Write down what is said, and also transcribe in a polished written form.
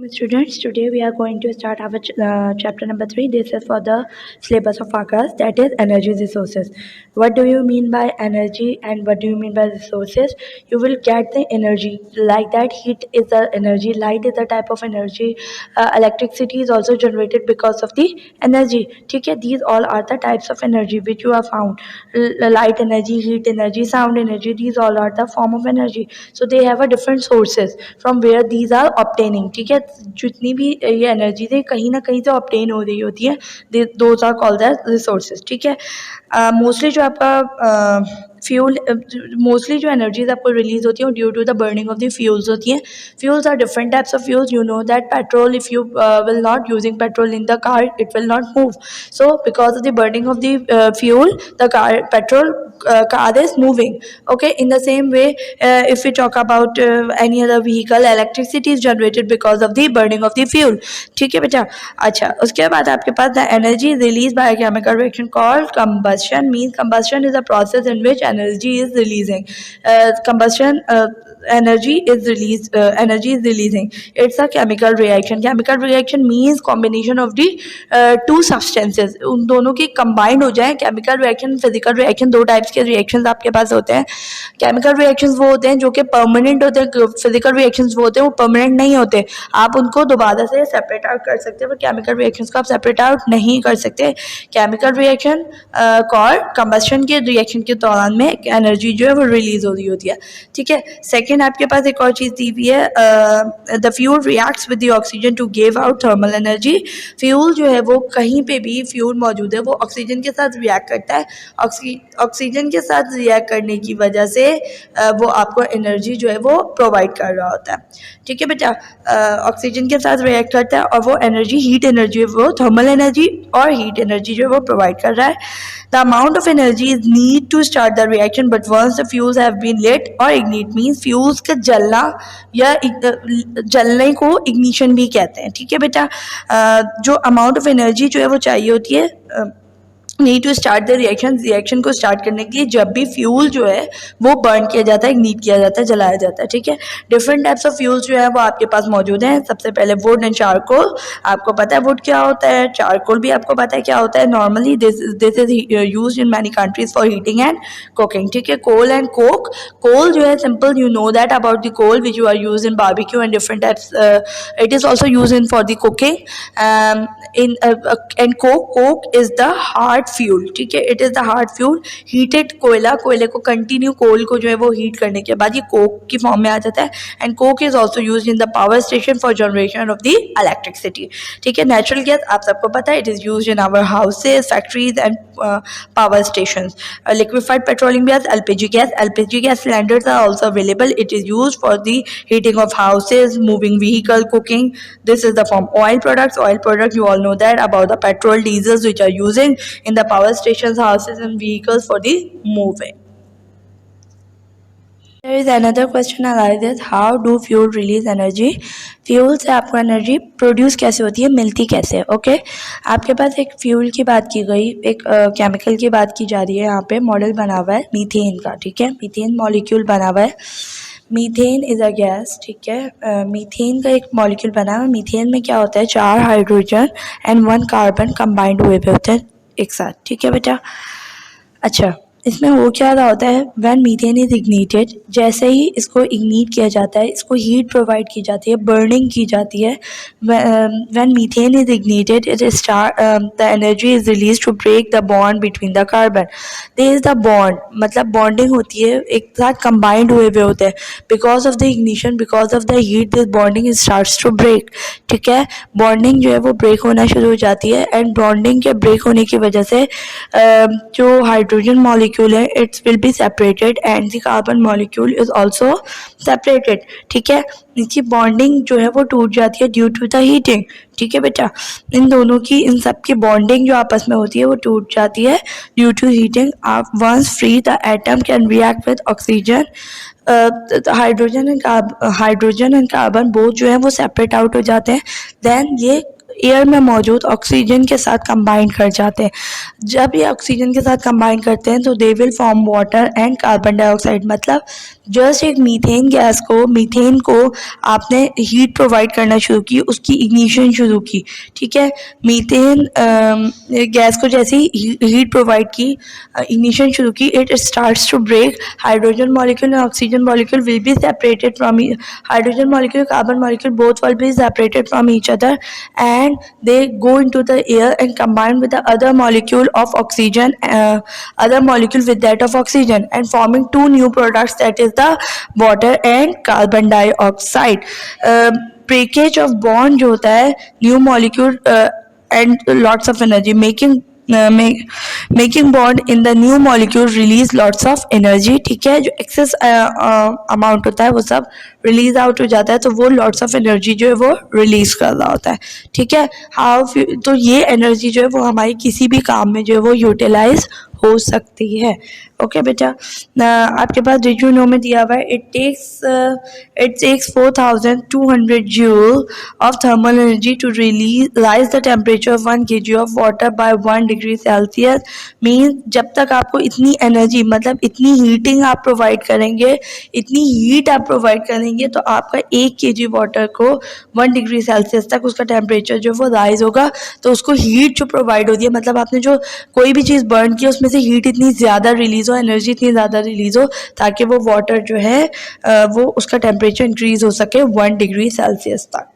Students, today we are going to start our chapter number 3. This is for the syllabus of our class, that is energy resources. What do you mean by energy and what do you mean by resources? You will get the energy like that. Heat is the energy, light is the type of energy, electricity is also generated because of the energy. Okay, these all are the types of energy which you have found. Light energy, heat energy, sound energy, these all are the form of energy. So they have a different sources from where these are obtaining. ठीक है, जितनी भी ये energy है कहीं ना कहीं से ऑब्टेन हो रही होती है, those are called as resources. ठीक है, मोस्टली जो आपका फ्यूल, मोस्टली जो एनर्जीज आपको रिलीज होती है due to the burning of the fuels होती हैं. Fuels are different types of fuels. You know that petrol, if you will not using petrol in the car, it will not move. So because of the burning of the fuel, the car petrol car is moving. Okay, in the same way, if we talk about any other vehicle, electricity is generated because of the burning of the fuel. ठीक है बेटा. अच्छा, उसके बाद आपके पास the energy is released by a chemical reaction called combustion. Means combustion is a process in which energy is releasing. Combustion energy is releasing. It's a chemical reaction. Chemical reaction means combination of the two substances. उन दोनों की combined हो जाए. chemical reaction, physical reaction, दो types के reactions आपके पास होते हैं. chemical reactions वो होते हैं जो कि permanent होते हैं. physical reactions वो होते हैं वो permanent नहीं होते. आप उनको दोबारा से separate out कर सकते हैं, पर chemical reactions को आप separate out नहीं कर सकते. chemical reaction और combustion के reaction के दौरान में energy जो है वो release हो रही होती है. ठीक है. सेकेंड आपके पास एक और चीज़ दी हुई है, the fuel reacts with the oxygen to give out thermal energy. Fuel जो है वो कहीं पे भी फ्यूल मौजूद है वो ऑक्सीजन के साथ रिएक्ट करता है. ऑक्सीजन के साथ रिएक्ट करने की वजह से वो आपको एनर्जी जो है वो प्रोवाइड कर रहा होता है. ठीक है बेटा, ऑक्सीजन के साथ रिएक्ट करता है और वो एनर्जी, हीट एनर्जी, वो थर्मल एनर्जी और हीट एनर्जी जो है वो प्रोवाइड कर रहा है. The amount of energy is need to start the reaction, but once the fuels have been lit और इग्निट. मीन्स फ्यूल्स का जलना या जलने को इग्निशन भी कहते हैं. ठीक है बेटा, जो अमाउंट ऑफ एनर्जी जो है वो चाहिए होती है need to start the reaction को स्टार्ट करने के लिए जब भी फ्यूल जो है वो बर्न किया जाता है, इग्निट किया जाता है, जलाया जाता है. ठीक है, डिफरेंट टाइप्स ऑफ फ्यूल्स जो है वो आपके पास मौजूद हैं. सबसे पहले वुड एंड चारकोल. आपको पता है वुड क्या होता है, चारकोल भी आपको पता है क्या होता है. Normally this is used in many countries for heating and cooking. ठीक है, कोल एंड कोक. कोल जो है simple, you know that about the coal which you are use in barbecue and different types. It is also use in for the cooking in and coke is the hard fuel. ठीक है, it is the hard fuel. Heated कोयले को continue कोल को जो है वो heat करने के बाद ये कोक की फॉर्म में आ जाता है. And coke is also use in the power station for generation of the electricity. ठीक है, नेचुरल गैस आप सबको पता है, it is use in our houses, factories and power station. Liquefied petroleum gas, LPG gas cylinders are also available. It is use for the heating of houses, moving vehicle, cooking. This is the form. Oil products you all know that about the petrol, diesels which are using in the power stations, houses and vehicles for the moving. There is another question arises, how do fuel release energy? Fuel से आपको energy produce कैसे होती है, मिलती कैसे. Okay, आपके पास एक fuel की बात की गई, एक केमिकल की बात की जा रही है. यहाँ पे मॉडल बना हुआ है मीथेन का. ठीक है, मीथेन मॉलिक्यूल बना हुआ है. Methane is a gas. ठीक है, मीथेन का एक मॉलिक्यूल बना हुआ है. मीथेन में क्या होता है, 4 हाइड्रोजन एंड 1 कार्बन कंबाइंड हुए हुए होते हैं एक साथ. ठीक है बेटा. अच्छा, इसमें हो क्या रहा होता है, व्हेन मीथेन इज इग्निटेड, जैसे ही इसको इग्निट किया जाता है, इसको हीट प्रोवाइड की जाती है, बर्निंग की जाती है. When methane is ignited, it start the energy is release to break the bond between the carbon. There is the bond, मतलब बॉन्डिंग होती है, एक साथ कंबाइंड हुए हुए होते हैं. Because of the ignition, because of the heat, this bonding is starts to break. ठीक है, बॉन्डिंग जो है वो ब्रेक होना शुरू हो जाती है. एंड बॉन्डिंग के ब्रेक होने की वजह से जो हाइड्रोजन मॉलिक्यूल है, it will be separated and the carbon molecule is also separated. ठीक है, इसकी बॉन्डिंग जो है वो टूट जाती है ड्यू टू द हीटिंग. ठीक है बेटा, इन दोनों की, इन सब की बॉन्डिंग जो आपस में होती है वो टूट जाती है ड्यू टू हीटिंग. आप once free the atom can react with oxygen. Hydrogen and carbon both जो है वो सेपरेट आउट हो जाते हैं. देन ये एयर में मौजूद ऑक्सीजन के साथ कंबाइन कर जाते हैं। जब ये ऑक्सीजन के साथ कंबाइन करते हैं तो they will form water and carbon dioxide. मतलब जस्ट एक मीथेन को आपने हीट प्रोवाइड करना शुरू की, उसकी इग्निशन शुरू की, ठीक है। मीथेन गैस को जैसे ही हीट प्रोवाइड की, इग्निशन शुरू की, it starts to break. Hydrogen molecule and oxygen molecule will be separated from, hydrogen molecule carbon molecule both will be separated from each other and they go into the air and combine with the other molecule of oxygen, other molecule with that of oxygen, and forming two new products, that is the water and carbon dioxide. Breakage of bond जो होता है, new molecule and lots of energy, making bond in the new molecule release lots of energy, ठीक है। जो excess amount होता है वो सब रिलीज आउट हो जाता है, तो वो लॉट्स ऑफ एनर्जी जो है वो रिलीज कर रहा होता है, ठीक है। तो ये एनर्जी जो है वो हमारी किसी भी काम में जो है वो यूटिलाइज हो सकती है। ओके बेटा, आपके पास डिजू में दिया हुआ है, it takes 4200 joule of thermal energy to raise the temperature of 1 kg of water by 1 degree Celsius. Means जब तक आपको इतनी एनर्जी, मतलब इतनी हीटिंग आप प्रोवाइड करेंगे, इतनी हीट आप प्रोवाइड करेंगे, तो आपका 1 kg वाटर को 1 डिग्री सेल्सियस तक उसका टेम्परेचर जो वो राइज होगा। तो उसको हीट जो प्रोवाइड होती है, मतलब आपने जो कोई भी चीज़ बर्न की उसमें से हीट इतनी ज़्यादा रिलीज हो, एनर्जी इतनी ज़्यादा रिलीज हो, ताकि वो वाटर जो है वो उसका टेम्परेचर इंक्रीज हो सके 1 डिग्री सेल्सियस तक।